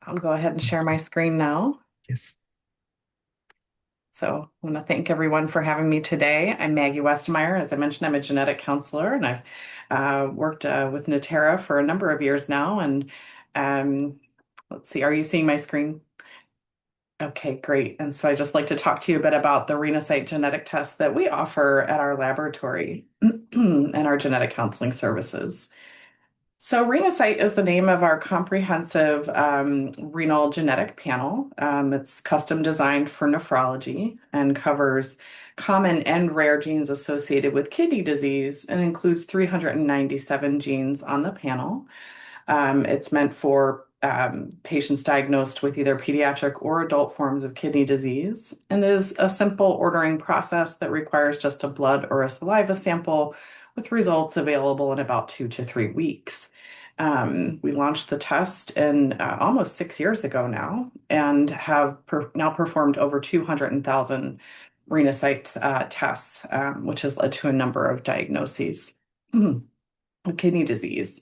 I'll go ahead and share my screen now. Yes. So I want to thank everyone for having me today. I'm Maggie Westmeyer. As I mentioned, I'm a genetic counselor, and I've worked with Natera for a number of years now. And um, let's see, are you seeing my screen? Okay, great. And so I just like to talk to you a bit about the Renasight genetic test that we offer at our laboratory and our genetic counseling services. So, Renasight is the name of our comprehensive renal genetic panel. It's custom designed for nephrology and covers common and rare genes associated with kidney disease and includes 397 genes on the panel. It's meant for patients diagnosed with either pediatric or adult forms of kidney disease and is a simple ordering process that requires just a blood or a saliva sample with results available in about 2 to 3 weeks. We launched the test in almost 6 years ago now and have now performed over 200,000 Renasight tests, which has led to a number of diagnoses of kidney disease.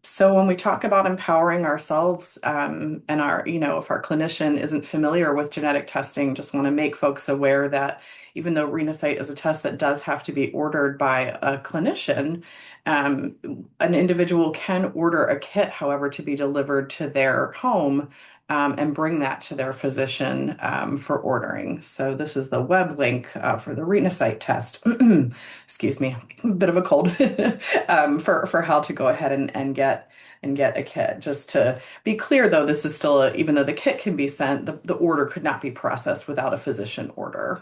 So when we talk about empowering ourselves, and if our clinician isn't familiar with genetic testing, just want to make folks aware that even though Renasight is a test that does have to be ordered by a clinician, um, an individual can order a kit, however, to be delivered to their home, and bring that to their physician, for ordering. So this is the web link, for the Renasight test. Excuse me, a bit of a cold. For how to go ahead and get a kit. Just to be clear, though, this is still even though the kit can be sent, the order could not be processed without a physician order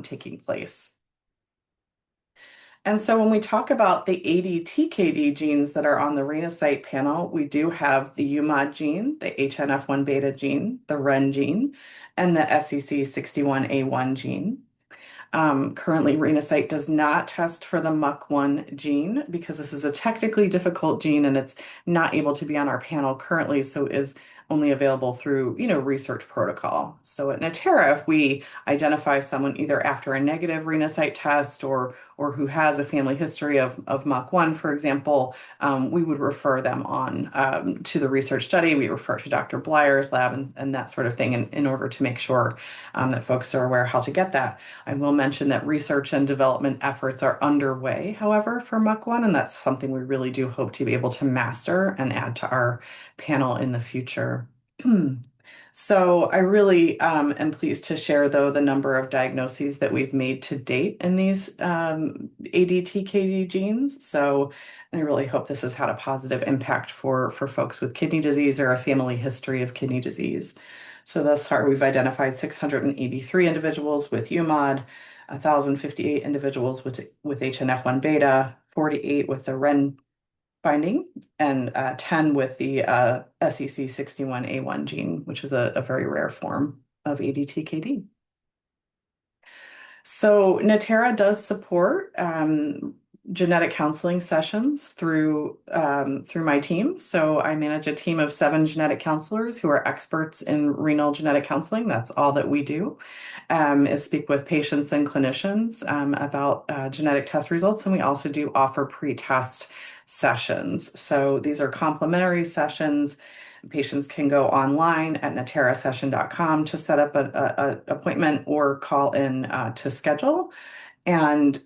taking place. And so when we talk about the ADTKD genes that are on the Renasight panel, we do have the UMOD gene, the HNF1 beta gene, the REN gene, and the SEC61A1 gene. Currently, Renasight does not test for the MUC1 gene because this is a technically difficult gene and it's not able to be on our panel currently, so is only available through, research protocol. So at Natera, if we identify someone either after a negative Renasight test or who has a family history of MUC1, for example, we would refer them on to the research study. We refer to Dr. Blyer's lab and that sort of thing in order to make sure that folks are aware how to get that. I will mention that research and development efforts are underway, however, for MUC1, and that's something we really do hope to be able to master and add to our panel in the future. So I really am pleased to share, though, the number of diagnoses that we've made to date in these ADTKD genes. So I really hope this has had a positive impact for folks with kidney disease or a family history of kidney disease. So thus far, we've identified 683 individuals with UMOD, 1,058 individuals with HNF1 beta, 48 with the REN binding, and 10 with the SEC61A1 gene, which is a very rare form of ADTKD. So Natera does support genetic counseling sessions through my team. So I manage a team of 7 genetic counselors who are experts in renal genetic counseling. That's all that we do, is speak with patients and clinicians about genetic test results. And we also do offer pre-test sessions. So these are complimentary sessions. Patients can go online at naterasession.com to set up an appointment or call in to schedule. And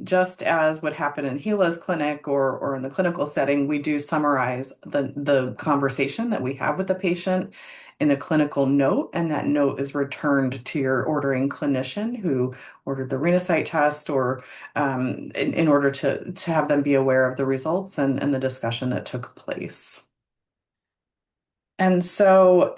just as would happen in Gila's clinic or in the clinical setting, we do summarize the conversation that we have with the patient in a clinical note, and that note is returned to your ordering clinician who ordered the Renasight test, or in order to have them be aware of the results and the discussion that took place. And so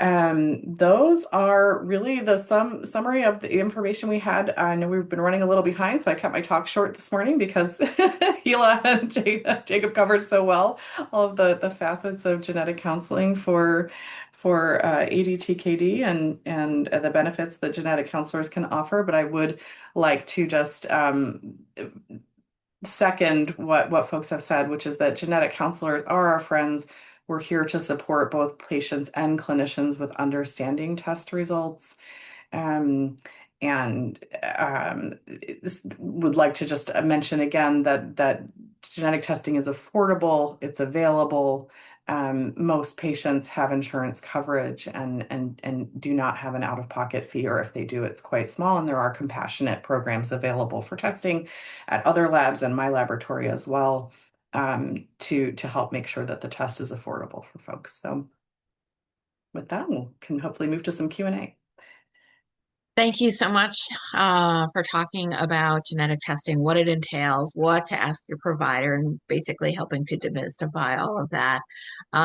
those are really the summary of the information we had. I know we've been running a little behind, so I kept my talk short this morning because Hila and Jacob covered so well all of the facets of genetic counseling for ADTKD and the benefits that genetic counselors can offer. But I would like to just second what folks have said, which is that genetic counselors are our friends. We're here to support both patients and clinicians with understanding test results. Um, and would like to just mention again that genetic testing is affordable, it's available, most patients have insurance coverage and do not have an out-of-pocket fee, or if they do, it's quite small. And there are compassionate programs available for testing at other labs and my laboratory as well, to help make sure that the test is affordable for folks. So with that, we can hopefully move to some Q&A. Thank you so much for talking about genetic testing, what it entails, what to ask your provider, and basically helping to demystify all of that.